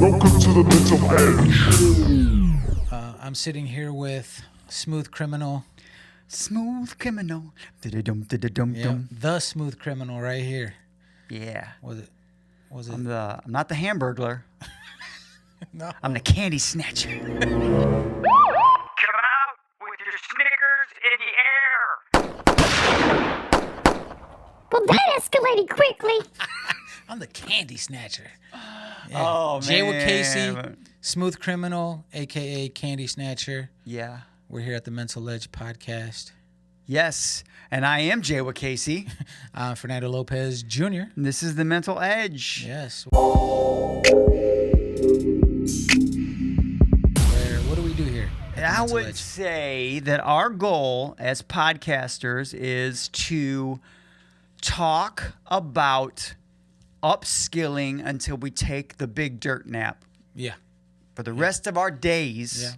Welcome to the Mental Edge. I'm sitting here with Smooth Criminal. Smooth Criminal. Da-da-dum, Yeah, dum. the Smooth Criminal right here. Yeah. Was it? I'm not the Hamburglar. No. I'm the Candy Snatcher. Come out with your Snickers in the air. Well, that escalated quickly. I'm the Candy Snatcher. Oh, Jay with man. Casey, Smooth Criminal, a.k.a. Candy Snatcher. Yeah. We're here at the MentalEdge Podcast. Yes. And I am Jay with Casey. I'm Fernando Lopez Jr. And this is the Mental Edge. Yes. What do we do here? at the I Mental would Edge? say that our goal as podcasters is to talk about upskilling until we take the big dirt nap. Yeah. For the rest of our days, Yeah.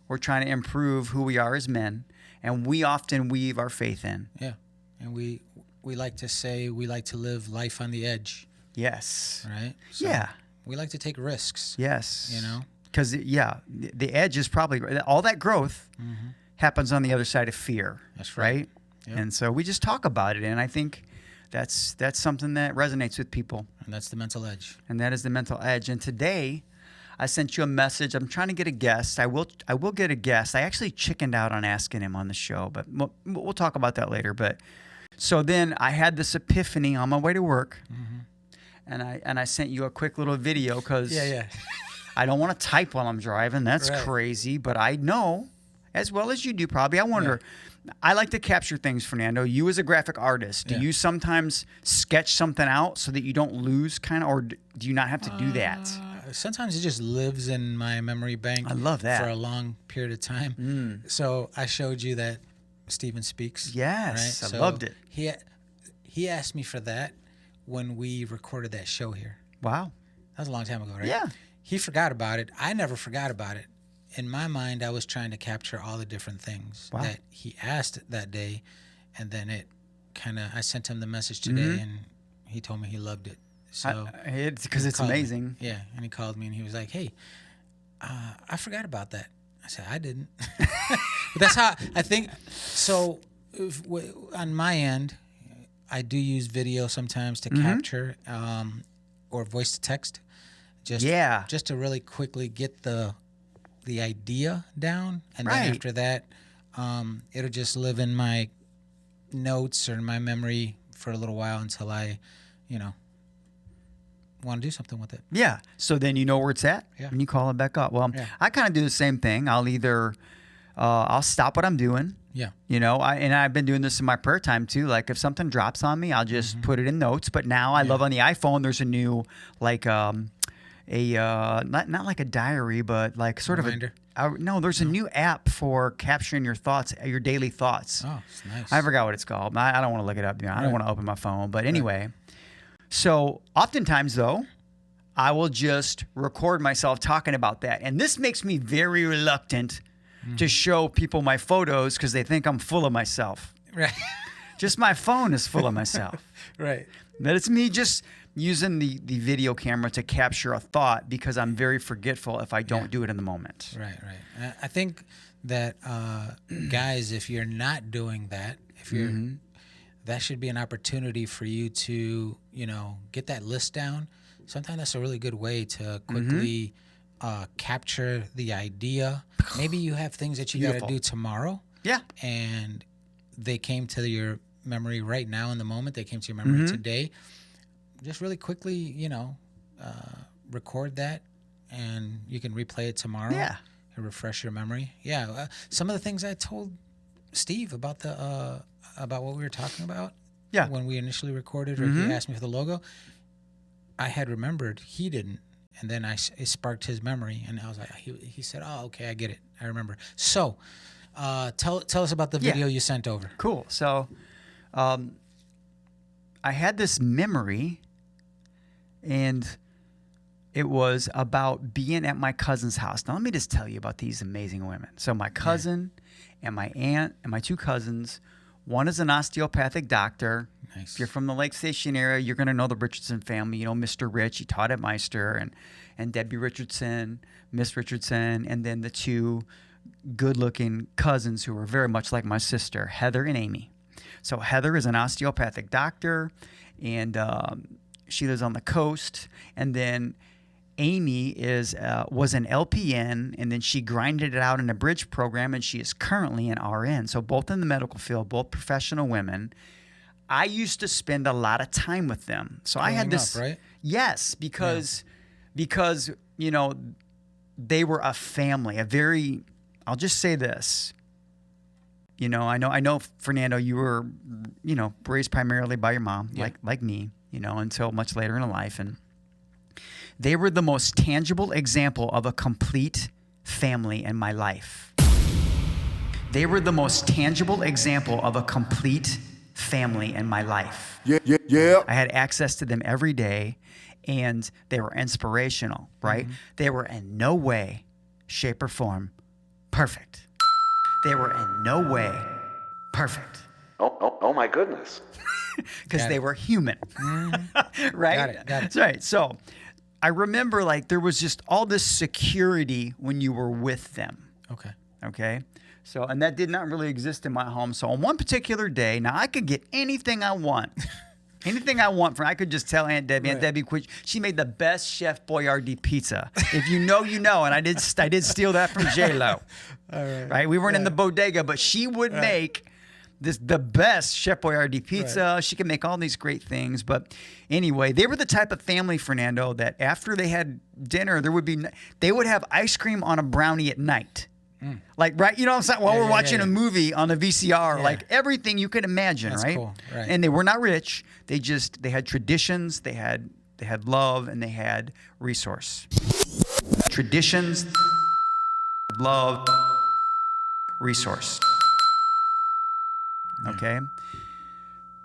we're trying to improve who we are as men, and we often weave our faith in. Yeah. And we like to say we like to live life on the edge, Yes. right? So Yeah. We like to take risks. Yes. You know? Because, the edge is probably, all that growth happens on the other side of fear. That's right. Yep. And so we just talk about it, and I think that's something that resonates with people, And that's the Mental Edge. and that is the Mental Edge. And today, I sent you a message. I'm trying to get a guest. I will get a guest. I actually chickened out on asking him on the show, but we'll talk about that later. But so then I had this epiphany on my way to work, and I sent you a quick little video because Yeah. I don't want to type while I'm driving. That's Right. crazy. But I know, as well as you do probably, I wonder, I like to capture things, Fernando. You as a graphic artist, do Yeah. you sometimes sketch something out so that you don't lose kind of, or do you not have to do that? Sometimes it just lives in my memory bank. I love that. For a long period of time. So I showed you that Steven Speaks. Yes, right? I loved it. He asked me for that when we recorded that show here. Wow. That was a long time ago, right? Yeah. He forgot about it. I never forgot about it. In my mind, I was trying to capture all the different things Wow. that he asked that day, and then I sent him the message today, and he told me he loved it. So Because it's called me. amazing. Yeah, and he called me and he was like, "Hey, I forgot about that." I said, "I didn't." But that's how I think. So, on my end, I do use video sometimes to capture or voice to text. Just to really quickly get the idea down, and Right. then after that, it'll just live in my notes or in my memory for a little while until I, want to do something with it. Yeah. So then you know where it's at, Yeah. and you call it back up. Well, Yeah. I kind of do the same thing. I'll either I'll stop what I'm doing. Yeah. And I've been doing this in my prayer time too. Like if something drops on me, I'll just put it in notes. But now I love on the iPhone, there's a new like not like a diary, but like sort Reminder? of there's a new app for capturing your thoughts, your daily thoughts. Oh, it's nice. I forgot what it's called. I don't want to look it up. I Right. don't want to open my phone. But anyway, so oftentimes though, I will just record myself talking about that. And this makes me very reluctant to show people my photos because they think I'm full of myself. Right. Just my phone is full of myself. Right. That it's me just using the video camera to capture a thought because I'm very forgetful if I don't do it in the moment. Right. I think that guys, if you're not doing that, that should be an opportunity for you to, get that list down. Sometimes that's a really good way to quickly capture the idea. Maybe you have things that you got to Beautiful. do tomorrow. Yeah. And they came to your memory right now in the moment. They came to your memory today. Just really quickly, record that, and you can replay it tomorrow. Yeah. And refresh your memory. Yeah. Some of the things I told Steve about about what we were talking about. Yeah. When we initially recorded, or he asked me for the logo, I had remembered. He didn't. And then it sparked his memory, and I was like, he said, "Oh, okay, I get it. I remember." So, tell us about the video you sent over. Cool. So, I had this memory, and it was about being at my cousin's house. Now, let me just tell you about these amazing women. So, my cousin and my aunt and my two cousins, one is an osteopathic doctor, Nice. If you're from the Lake Station area, you're going to know the Richardson family. You know, Mr. Rich, he taught at Meister, and Debbie Richardson, Miss Richardson, and then the two good-looking cousins who were very much like my sister, Heather and Amy. So Heather is an osteopathic doctor, and she lives on the coast. And then Amy was an LPN, and then she grinded it out in a bridge program, and she is currently an RN. So both in the medical field, both professional women. I used to spend a lot of time with them. So I had this, right? Yes, because you know, they were a family, a very. I'll just say this. You know, I know, Fernando, you were, you know, raised primarily by your mom, like me, you know, until much later in life, and they were the most tangible example of a complete family in my life. They were the most tangible example of a complete family in my life. Yeah. I had access to them every day, and they were inspirational, right? Mm-hmm. They were in no way, shape, or form perfect. They were in no way perfect. Oh my goodness. Because they were human, right? Got it. That's right. So I remember, like, there was just all this security when you were with them. Okay. So, and that did not really exist in my home. So on one particular day, now I could get anything I want. Anything I want from, I could just tell Aunt Debbie. Aunt Debbie, she made the best Chef Boyardee pizza. If you know, you know. And I did steal that from J-Lo. All right. We weren't in the bodega, but she would make the best Chef Boyardee pizza. Right. She could make all these great things. But anyway, they were the type of family, Fernando, that after they had dinner, they would have ice cream on a brownie at night. Like, right, you know what I'm saying? While we're watching a movie on a VCR, like everything you could imagine, That's right? cool. Right? And they were not rich. They had traditions, they had love, and they had resource. Traditions, love, resource. Okay?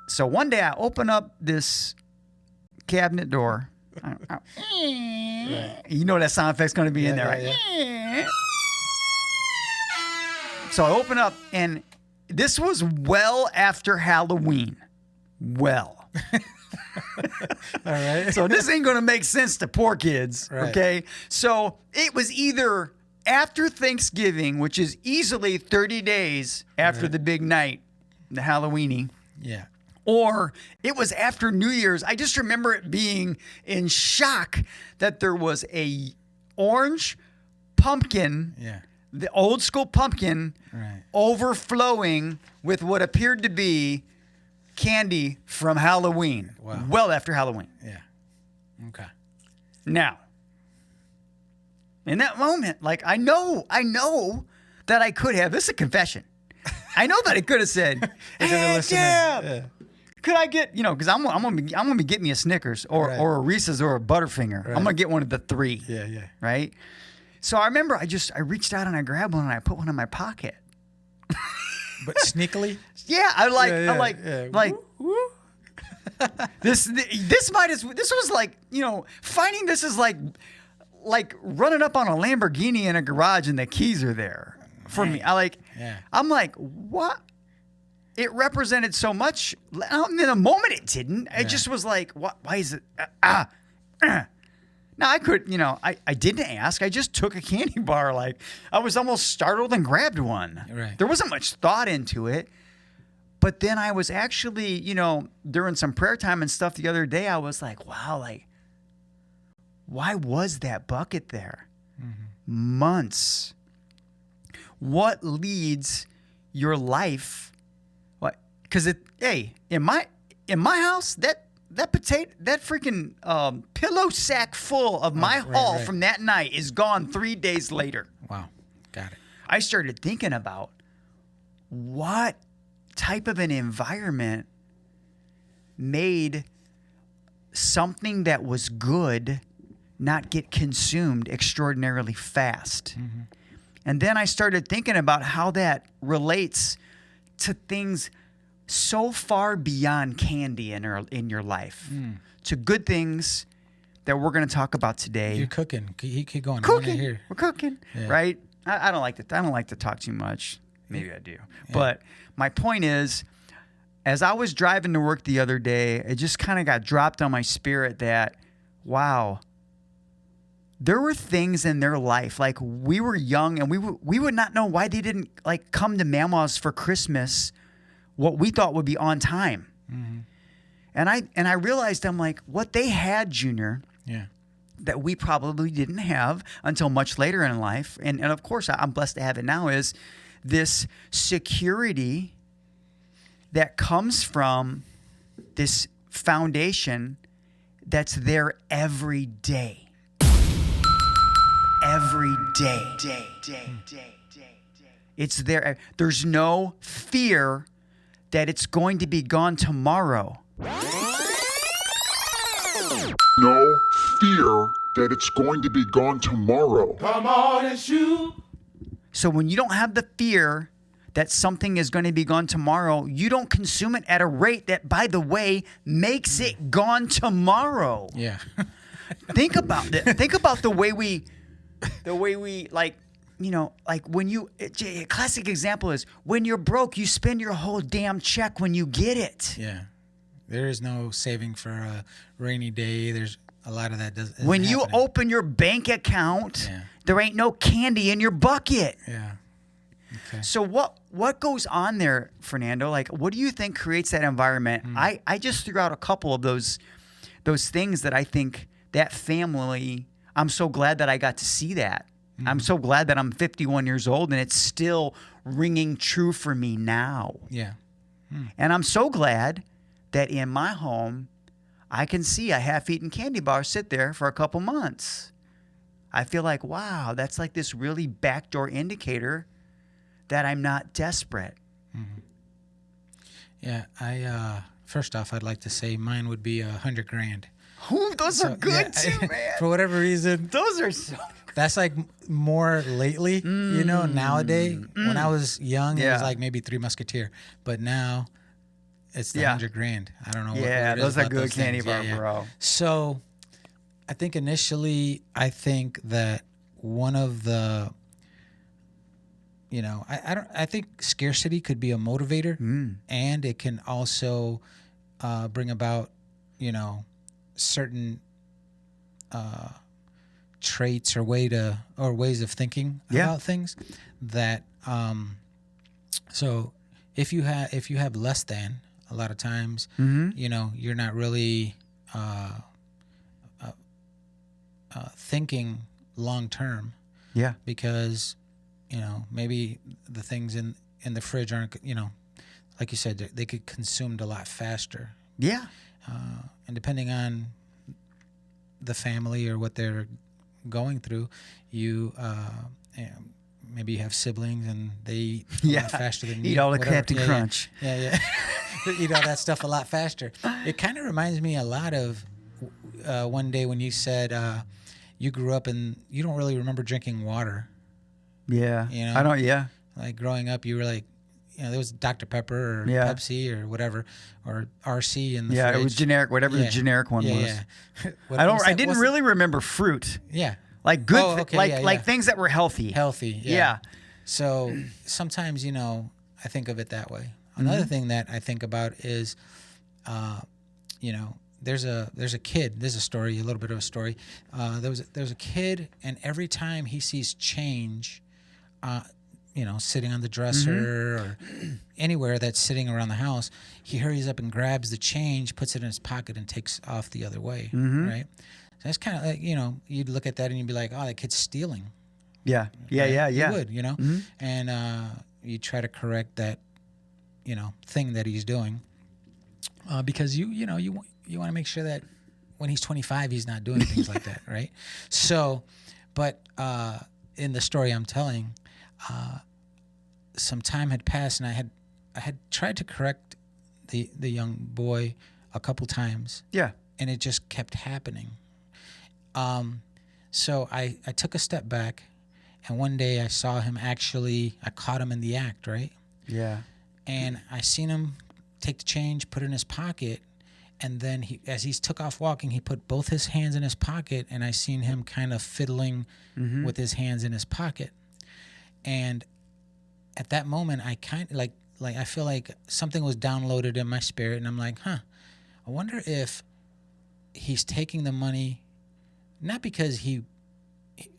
So one day I open up this cabinet door. You know that sound effect's going to be in there, right? Yeah. So I open up, and this was well after Halloween. Well. All right. So this ain't going to make sense to poor kids, okay? So it was either after Thanksgiving, which is easily 30 days after the big night, the Halloweeny. Yeah. Or it was after New Year's. I just remember it being in shock that there was a orange pumpkin. Yeah. The old school pumpkin overflowing with what appeared to be candy from Halloween. Wow. Well after Halloween. Yeah. Okay. Now, in that moment, like I know that I could have. This is a confession. I know that I could have said, "Hey, Jim, could I get, because I'm gonna be getting me a Snickers or a Reese's or a Butterfinger. I'm gonna get one of the three. Yeah. Right. So I remember I reached out and I grabbed one and I put one in my pocket. But sneakily? Yeah, this was like, finding this is like running up on a Lamborghini in a garage and the keys are there for me. I'm like, what? It represented so much. In a moment it didn't. It just was like, what? Why is it? Now, I could, I didn't ask. I just took a candy bar. Like, I was almost startled and grabbed one. Right. There wasn't much thought into it. But then I was actually, during some prayer time and stuff the other day, I was like, wow, like, why was that bucket there? Mm-hmm. Months. What leads your life? What? Because in my house, that freaking pillow sack full of my haul from that night is gone 3 days later. Wow. Got it. I started thinking about what type of an environment made something that was good not get consumed extraordinarily fast. Mm-hmm. And then I started thinking about how that relates to things so far beyond candy in your life, to good things that we're going to talk about today. You're cooking. Keep going. Cooking. We're cooking, right? I don't like to talk too much. Maybe I do. Yeah. But my point is, as I was driving to work the other day, it just kind of got dropped on my spirit that, wow, there were things in their life. Like, we were young and we would not know why they didn't like come to Mama's for Christmas, what we thought would be on time. Mm-hmm. And I realized, I'm like, what they had, Junior, Yeah. that we probably didn't have until much later in life. And of course, I'm blessed to have it now, is this security that comes from this foundation that's there every day. Every day. It's there. There's no fear that it's going to be gone tomorrow. No fear that it's going to be gone tomorrow. Come on and shoot. So when you don't have the fear that something is going to be gone tomorrow, you don't consume it at a rate that, by the way, makes it gone tomorrow. Yeah. Think about it. Think about the way we like, like when a classic example is when you're broke, you spend your whole damn check when you get it. Yeah. There is no saving for a rainy day. There's a lot of that doesn't. When you open your bank account, Yeah. there ain't no candy in your bucket. Yeah. Okay. So what goes on there, Fernando? Like, what do you think creates that environment? I just threw out a couple of those things that I think that family, I'm so glad that I got to see that. I'm so glad that I'm 51 years old and it's still ringing true for me now. Yeah. And I'm so glad that in my home, I can see a half-eaten candy bar sit there for a couple months. I feel like, wow, that's like this really backdoor indicator that I'm not desperate. Yeah. First off, I'd like to say mine would be $100,000. Ooh, those are good yeah, too, man. For whatever reason, Those are so that's like more lately, nowadays. When I was young, it was Yeah. like maybe Three Musketeer. But now it's the Yeah. $100,000. I don't know what Yeah, it is those are about good those candy things. bar, bro. So I think initially, I think that one of the, I think scarcity could be a motivator, and it can also bring about, certain traits or ways of thinking Yeah. about things that. So if you have less than, a lot of times, you're not really thinking long term. Yeah. Because maybe the things in the fridge aren't, like you said, they could consumed a lot faster. Yeah. And depending on the family or what they're going through, maybe you have siblings and they eat a lot faster than you. Eat all the whatever. Captain Crunch. Yeah. They eat all that stuff a lot faster. It kind of reminds me a lot of one day when you said you grew up and you don't really remember drinking water. Yeah. You know? I don't. Yeah. Like growing up, you were like, there was Dr. Pepper or Yeah. Pepsi or whatever, or RC in the Yeah. fridge. It was generic. Whatever the Yeah. generic one was. Yeah. I didn't really remember fruit. Yeah. Like good. Oh, okay, like things that were healthy. Healthy. Yeah. So sometimes, I think of it that way. Another thing that I think about is, there's a kid. There's a story, a little bit of a story. There's a kid, and every time he sees change, sitting on the dresser or anywhere that's sitting around the house, he hurries up and grabs the change, puts it in his pocket, and takes off the other way. Right. So that's kind of like, you'd look at that and you'd be like, oh, that kid's stealing. Yeah. Yeah. Right? Yeah. Yeah. You would, and you try to correct that, thing that he's doing, because you want to make sure that when he's 25, he's not doing things like that, right? So, but in the story I'm telling, some time had passed, and I had tried to correct the young boy a couple times, Yeah. and it just kept happening. So I took a step back, and one day I saw him I caught him in the act, right? Yeah. And I seen him take the change, put it in his pocket, and then as he took off walking, he put both his hands in his pocket, and I seen him kind of fiddling with his hands in his pocket. And at that moment, I kind of like like I feel like something was downloaded in my spirit, and I'm like, I wonder if he's taking the money, not because he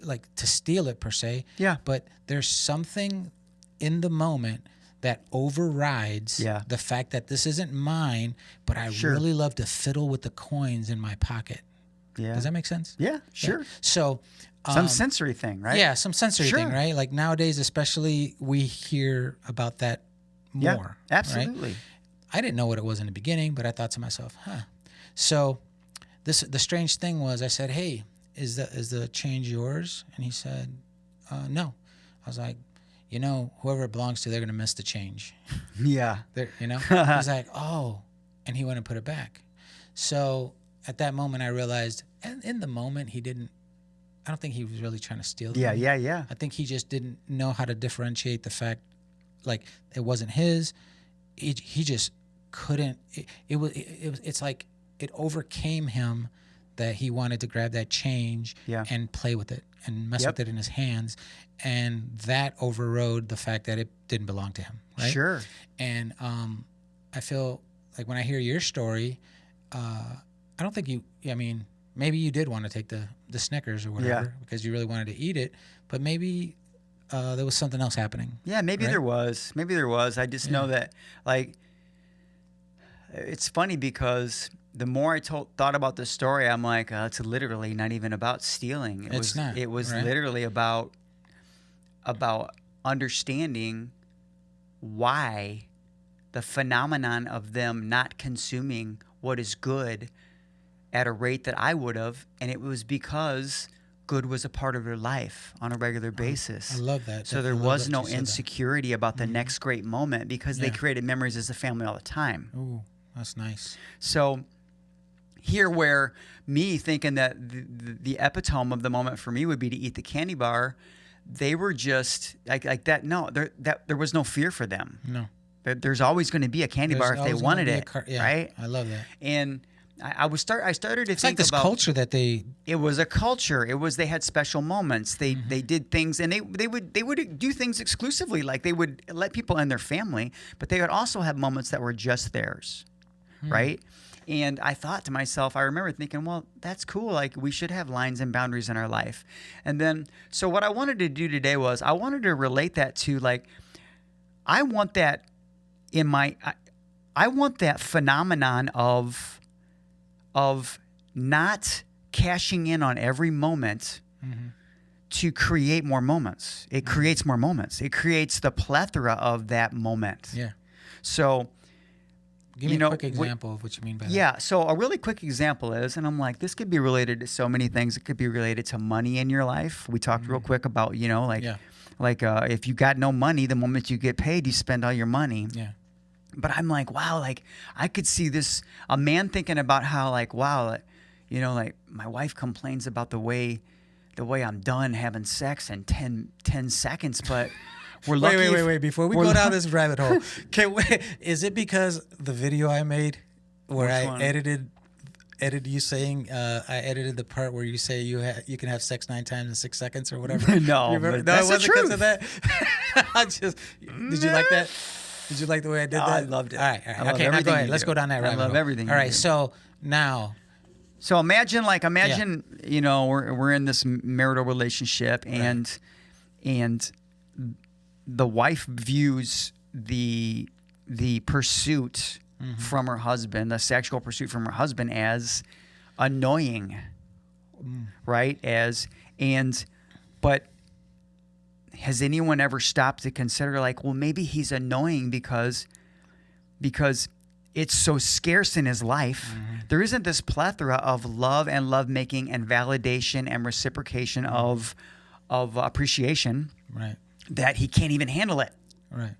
like to steal it per se, but there's something in the moment that overrides the fact that this isn't mine, but I really love to fiddle with the coins in my pocket. Yeah. Does that make sense? Yeah, sure. Yeah. So some sensory thing, right? Yeah, some sensory thing, right? Like nowadays, especially, we hear about that more. Yeah, absolutely. Right? I didn't know what it was in the beginning, but I thought to myself, So the strange thing was, I said, hey, is the change yours? And he said, no. I was like, whoever it belongs to, they're going to miss the change. Yeah. He's like, oh. And he went and put it back. So at that moment, I realized, and in the moment, I don't think he was really trying to steal the money. Yeah. I think he just didn't know how to differentiate the fact, like, it wasn't his. He just couldn't. It's like it overcame him that he wanted to grab that change and play with it and mess with it in his hands. And that overrode the fact that it didn't belong to him, right? Sure. And I feel like when I hear your story, I don't think maybe you did want to take the Snickers or whatever because you really wanted to eat it, but maybe there was something else happening. Yeah, maybe there was. I just know that, like, it's funny because the more I thought about this story, I'm like, it's literally not even about stealing. It was literally about understanding why the phenomenon of them not consuming what is good at a rate that I would have, and it was because good was a part of their life on a regular basis. I love that. So there was no insecurity about the next great moment because they created memories as a family all the time. Ooh, that's nice. So here, where me thinking that the epitome of the moment for me would be to eat the candy bar, they were just like that. No, there was no fear for them. No. There's always going to be a candy bar if they wanted it, right? I love that. And I started to it's think like this about culture that they. It was a culture. They had special moments. They did things, and they would do things exclusively. Like they would let people in their family, but they would also have moments that were just theirs, right? And I thought to myself, I remember thinking, well, that's cool. Like we should have lines and boundaries in our life. And then, so what I wanted to do today was I wanted to relate that to, like, I want that in I want that phenomenon of not cashing in on every moment to create more moments. It creates more moments. It creates the plethora of that moment. Yeah. So, give me a quick example of what you mean by that. Yeah. So a really quick example is, and I'm like, this could be related to so many things. It could be related to money in your life. We talked real quick about, if you got no money, the moment you get paid, you spend all your money. Yeah. But I'm like, wow, like I could see a man thinking about how, like, wow, like my wife complains about the way I'm done having sex in 10 seconds, but we're lucky. Wait. Before we go down this rabbit hole, is it because the video I made where I edited you saying I edited the part where you say you can have sex 9 times in 6 seconds or whatever? No, that's the truth. Because of that. Did you like that? Did you like the way I did that? I loved it. All right. Okay, now go ahead. Let's go down that rabbit hole. I love everything. All right, so now. So imagine, we're in this marital relationship, and the wife views the pursuit from her husband, the sexual pursuit from her husband, as annoying, right? But has anyone ever stopped to consider, like, well, maybe he's annoying because it's so scarce in his life. There isn't this plethora of love and lovemaking and validation and reciprocation of appreciation, right? That he can't even handle it. Right.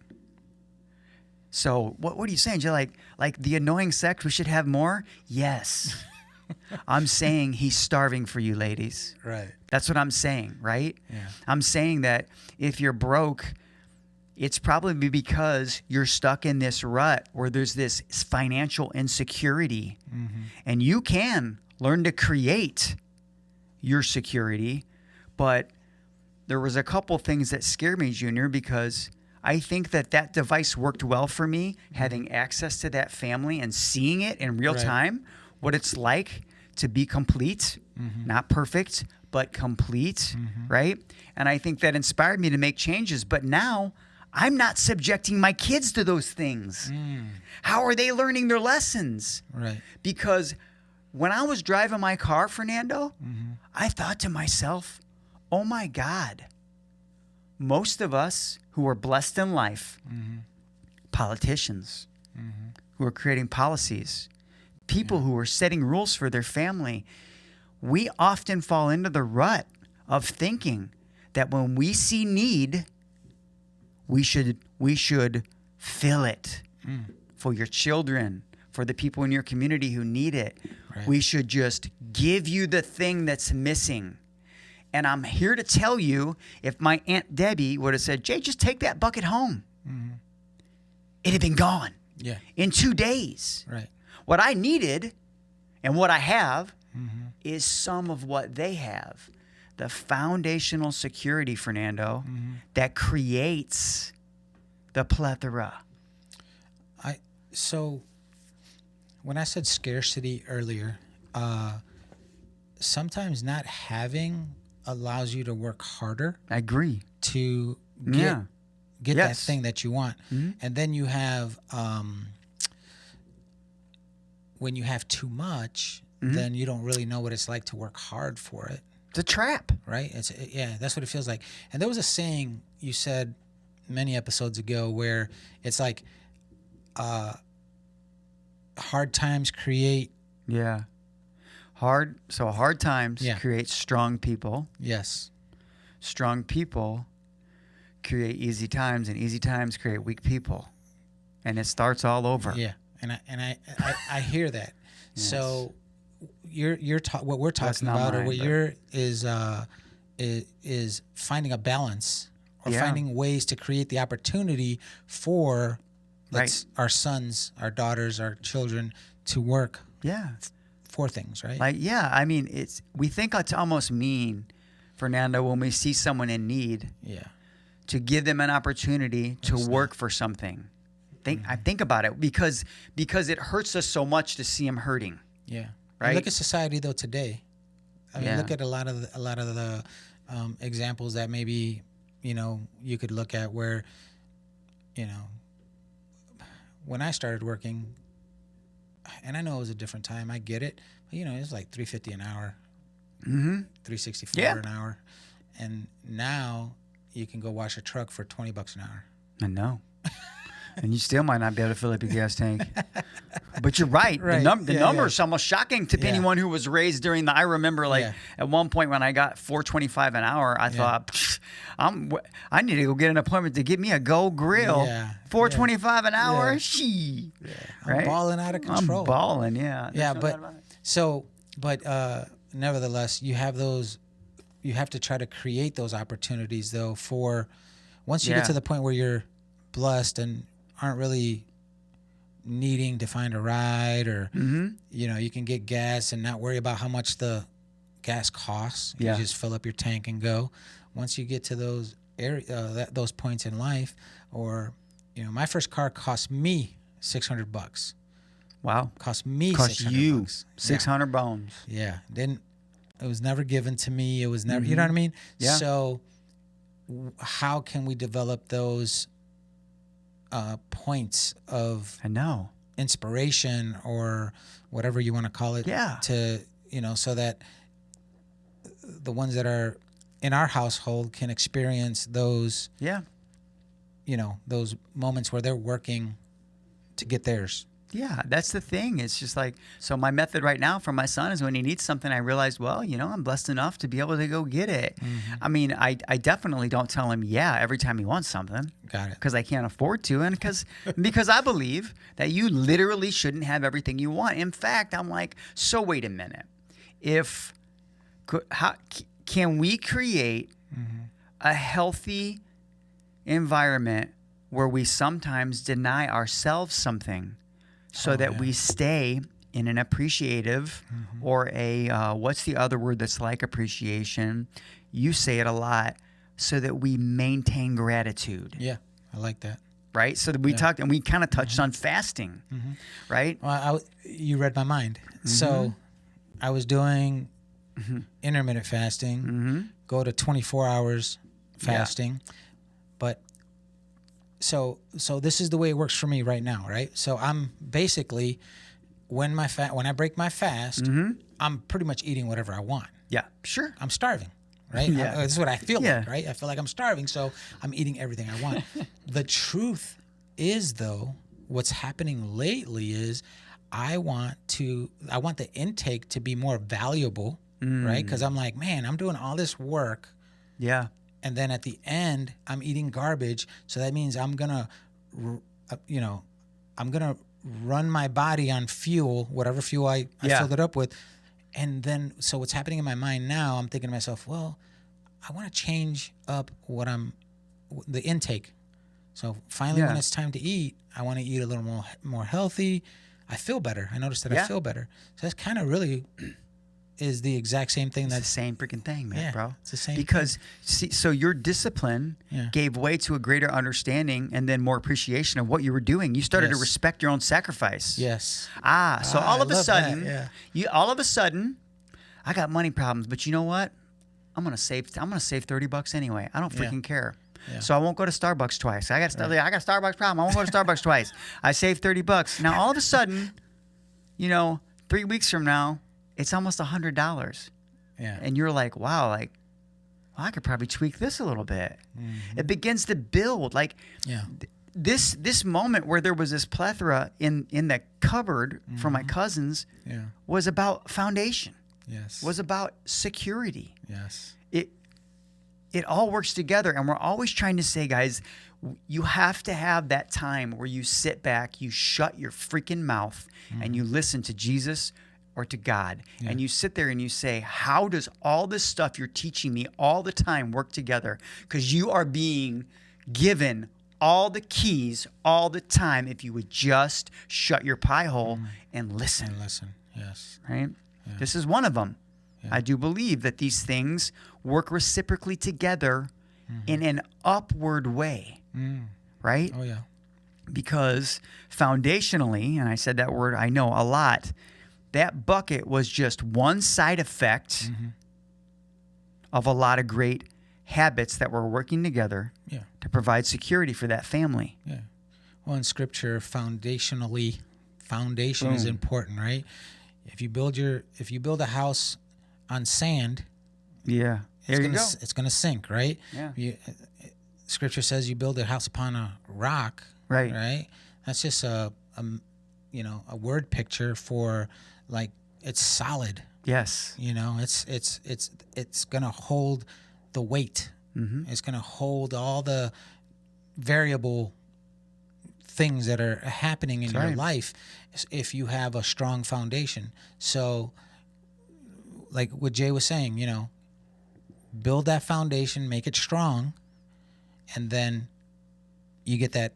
So what are you saying? You're like the annoying sex, we should have more? Yes. I'm saying he's starving for you, ladies. Right. That's what I'm saying, right? Yeah. I'm saying that if you're broke, it's probably because you're stuck in this rut where there's this financial insecurity. And you can learn to create your security, but there was a couple things that scared me, Junior, because I think that device worked well for me, having access to that family and seeing it in real Right. time, what it's like to be complete, not perfect, but complete, right? And I think that inspired me to make changes. But now I'm not subjecting my kids to those things. How are they learning their lessons? Right. Because when I was driving my car, Fernando, I thought to myself, oh my God, most of us who are blessed in life, politicians who are creating policies, people who are setting rules for their family, we often fall into the rut of thinking that when we see need, we should fill it for your children, for the people in your community who need it. Right. We should just give you the thing that's missing. And I'm here to tell you, if my Aunt Debbie would have said, Jay, just take that bucket home, it'd have been gone Yeah. in 2 days. Right. What I needed and what I have is some of what they have. The foundational security, Fernando, that creates the plethora. So when I said scarcity earlier, sometimes not having allows you to work harder I agree. to Yeah. get that Yes. thing that you want. And then you have when you have too much, then you don't really know what it's like to work hard for it, It's a trap. right? That's what it feels like. And there was a saying you said many episodes ago where it's like hard times create Yeah. Hard times Yeah. create strong people. yes. Strong people create easy times, and easy times create weak people. And it starts all over. Yeah, and I hear that. So what we're That's talking not about, or mine, what but- you're is finding a balance, or Yeah. finding ways to create the opportunity for our sons, our daughters, our children to work Yeah. for things, right? Like, yeah, I mean, we think it's almost mean, Fernando, when we see someone in need, yeah, to give them an opportunity to work for something. I think about it because it hurts us so much to see them hurting. yeah. Right? And look at society though today. I mean, Yeah. look at a lot of the examples that maybe you could look at where when I started working, and I know it was a different time, I get it, but it was like $3.50 an hour, $3.64 Yeah. an hour, and now you can go wash a truck for $20 an hour. I know. And you still might not be able to fill up your gas tank. But you're right. Right. The Yeah, number yeah. is almost shocking to Yeah. anyone who was raised during I remember Yeah. at one point when I got $4.25 an hour, I thought, "Pfft, I need to go get an appointment to get me a Gold Grill. Yeah. $4.25 an hour? Yeah. She. I'm Right? balling out of control. I'm balling, yeah. Yeah, There's no but doubt about it. nevertheless, you have to try to create those opportunities though for once you Yeah. get to the point where you're blessed and aren't really needing to find a ride, or you can get gas and not worry about how much the gas costs. Yeah. You just fill up your tank and go. Once you get to those those points in life, or my first car cost me $600. Wow. Cost me Cost $600. you Yeah. 600 bones. Yeah. It was never given to me. It was never, you know what I mean? Yeah. So how can we develop those points of I know. inspiration, or whatever you want to call it, Yeah. to, so that the ones that are in our household can experience those, Yeah. those moments where they're working to get theirs. Yeah, that's the thing. It's just like, so my method right now for my son is when he needs something, I realize, well, I'm blessed enough to be able to go get it. I mean, I definitely don't tell him, yeah, every time he wants something. Got it. Because I can't afford to, and because I believe that you literally shouldn't have everything you want. In fact, I'm like, so wait a minute. How can we create a healthy environment where we sometimes deny ourselves something so that we stay in an appreciative or a what's the other word that's like appreciation? You say it a lot, so that we maintain gratitude. Yeah. I like that. right? So we talked, and we kind of touched on fasting, right? Well, you read my mind. So I was doing intermittent fasting, go to 24 hours fasting, but so this is the way it works for me right now, right? So I'm basically when I break my fast, I'm pretty much eating whatever I want. Yeah, sure. I'm starving, right? Yeah. This is what I feel Yeah. like, right? I feel like I'm starving, so I'm eating everything I want. The truth is, though, what's happening lately is I want the intake to be more valuable, right? Because I'm like, man, I'm doing all this work, Yeah. and then at the end, I'm eating garbage. So that means I'm gonna run my body on fuel, whatever fuel I filled it up with. And then, so what's happening in my mind now, I'm thinking to myself, well, I want to change up the intake. So finally, when it's time to eat, I want to eat a little more healthy. I feel better. I noticed that I feel better. So that's kind of really is the exact same thing. It's the same freaking thing, man, bro. It's the same because see, so your discipline gave way to a greater understanding and then more appreciation of what you were doing. You started to respect your own sacrifice. Yes. So all of a sudden, that, I got money problems, but you know what? I'm gonna save $30 anyway. I don't freaking care. Yeah. So I won't go to Starbucks twice. I got Starbucks problem. I won't go to Starbucks twice. I saved $30. Now all of a sudden, 3 weeks from now, it's almost $100. Yeah. And you're like, wow, I could probably tweak this a little bit. It begins to build. This moment where there was this plethora in the cupboard for my cousins was about foundation. Yes. Was about security. Yes. It all works together, and we're always trying to say, guys, you have to have that time where you sit back, you shut your freaking mouth, and you listen to Jesus or to God, and you sit there and you say, how does all this stuff you're teaching me all the time work together? Because you are being given all the keys all the time if you would just shut your pie hole and listen. Yes. Right? Yeah. This is one of them. I do believe that these things work reciprocally together in an upward way, right? Oh, yeah. Because foundationally, and I said that word I know a lot, that bucket was just one side effect of a lot of great habits that were working together to provide security for that family. Yeah. Well, in Scripture, foundation is important, right? If you build a house on sand, it's gonna sink, right? Yeah. Scripture says you build a house upon a rock, right? Right. That's just a word picture for it's solid. Yes. It's gonna hold the weight. It's gonna hold all the variable things that are happening in your life if you have a strong foundation. So like what Jay was saying, build that foundation, make it strong, and then you get that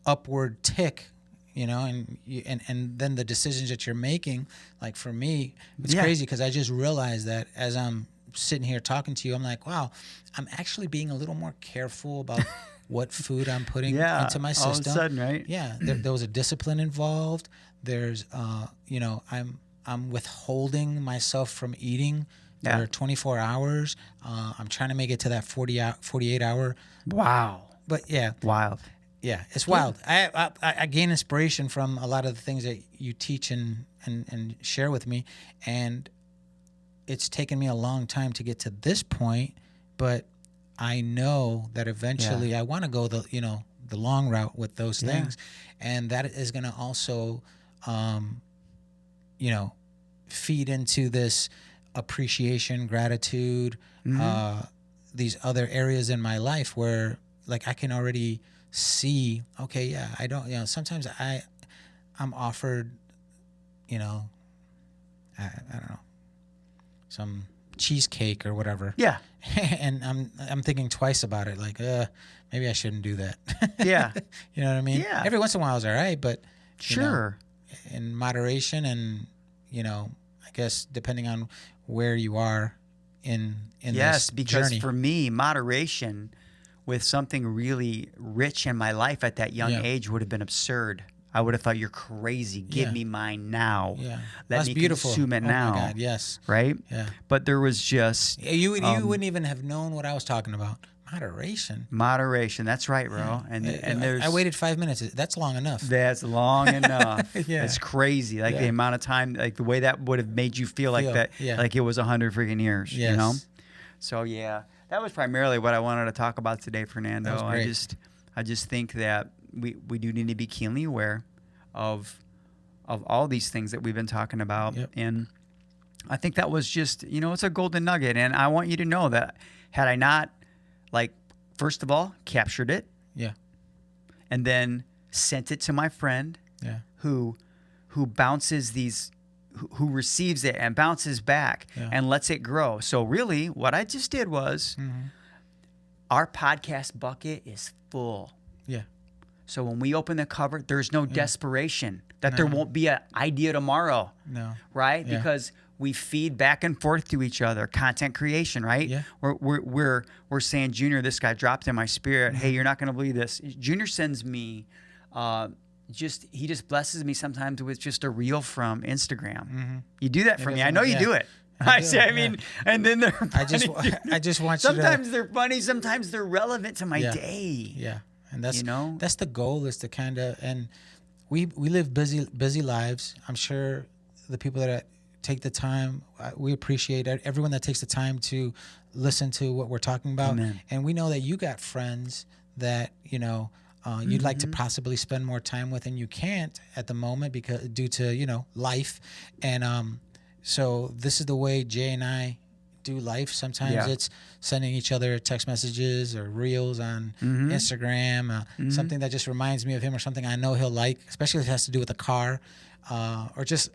upward tick, and then the decisions that you're making, like for me, it's crazy because I just realized that as I'm sitting here talking to you, I'm like, wow, I'm actually being a little more careful about what food I'm putting into my system. All of a sudden, right? Yeah, there was a discipline involved. There's, I'm withholding myself from eating for 24 hours. I'm trying to make it to that 48 hour. Wow. But yeah. Wild. Yeah, it's wild. I gain inspiration from a lot of the things that you teach and share with me. And it's taken me a long time to get to this point, but I know that eventually I want to go the long route with those things. And that is going to also, feed into this appreciation, gratitude, these other areas in my life where I can already see, okay, I don't, sometimes I'm offered, I don't know, some cheesecake or whatever. Yeah. And I'm thinking twice about it. Maybe I shouldn't do that. Yeah. You know what I mean? Yeah. Every once in a while is all right, but sure. In moderation and, I guess depending on where you are in this because journey. For me, moderation with something really rich in my life at that young age would have been absurd. I would have thought, you're crazy. Give me mine now. Yeah. Let That's me beautiful. consume it now. Oh my God, yes. Right? Yeah. But there was just You wouldn't even have known what I was talking about. Moderation. moderation. That's right, bro. Yeah. And I there's waited 5 minutes. That's long enough. that's long enough. Yeah. It's crazy. Like the amount of time, like the way that would have made you feel like that, like it was 100 freaking years. Yes. You know. So yeah, that was primarily what I wanted to talk about today, Fernando. That was great. I just think that we do need to be keenly aware of all these things that we've been talking about. Yep. And I think that was just, it's a golden nugget. And I want you to know that had I not, like, first of all, captured it, Yeah. and then sent it to my friend Yeah. who bounces these, who receives it and bounces back and lets it grow. So really what I just did was our podcast bucket is full. Yeah. So when we open the cover, there's no desperation that there won't be an idea tomorrow. No. Right? Yeah. Because we feed back and forth to each other, content creation, right? Yeah. We're saying, Junior, this guy dropped in my spirit. Hey, you're not going to believe this. Junior sends me, he just blesses me sometimes with just a reel from Instagram. You do that for me. I know you do it. I mean, and then they're funny. I just want you Sometimes they're funny. Sometimes they're relevant to my day. Yeah. And that's, You know? that's the goal, is to kind of, and we live busy lives. I'm sure the people that take the time, we appreciate everyone that takes the time to listen to what we're talking about. Amen. And we know that you got friends that, you'd like to possibly spend more time with, and you can't at the moment because due to, life. And so this is the way Jay and I do life. Sometimes it's sending each other text messages or reels on Instagram, something that just reminds me of him, or something I know he'll like, especially if it has to do with a car, or just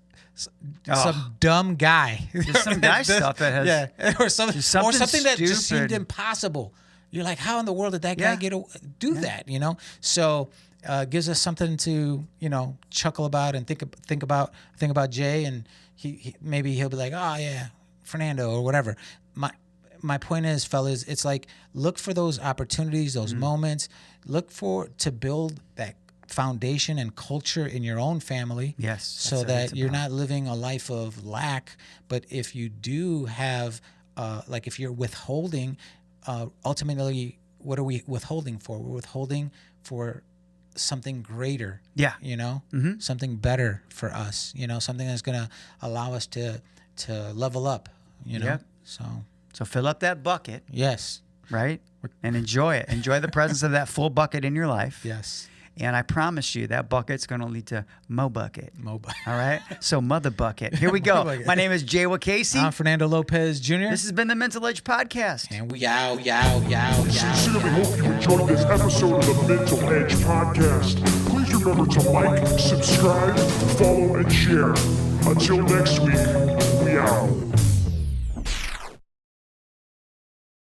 some dumb guy. Just some guy stuff that has or something that just seemed stupid. impossible. You're like, how in the world did that guy do that? So gives us something to chuckle about and think about Jay, and he maybe he'll be like, oh yeah, Fernando or whatever. My point is, fellas, it's like, look for those opportunities, those moments. Look to build that foundation and culture in your own family. Yes. So that you're not living a life of lack. But if you do have, if you're withholding, ultimately, what are we withholding for? We're withholding for something greater. Yeah. Something better for us. Something that's going to allow us to level up. Yep. So fill up that bucket, yes. right? And enjoy it. Enjoy the presence of that full bucket in your life. Yes. And I promise you that bucket's going to lead to Mo Bucket. Mo Bucket. All right? So Mother Bucket. Here we go. Bucket. My name is Jay Wakasey. I'm Fernando Lopez Jr. This has been the Mental Edge Podcast. And we yow. Sincerely hope you enjoyed this episode of the Mental Edge Podcast. Please remember to like, subscribe, follow, and share. Until next week, we out.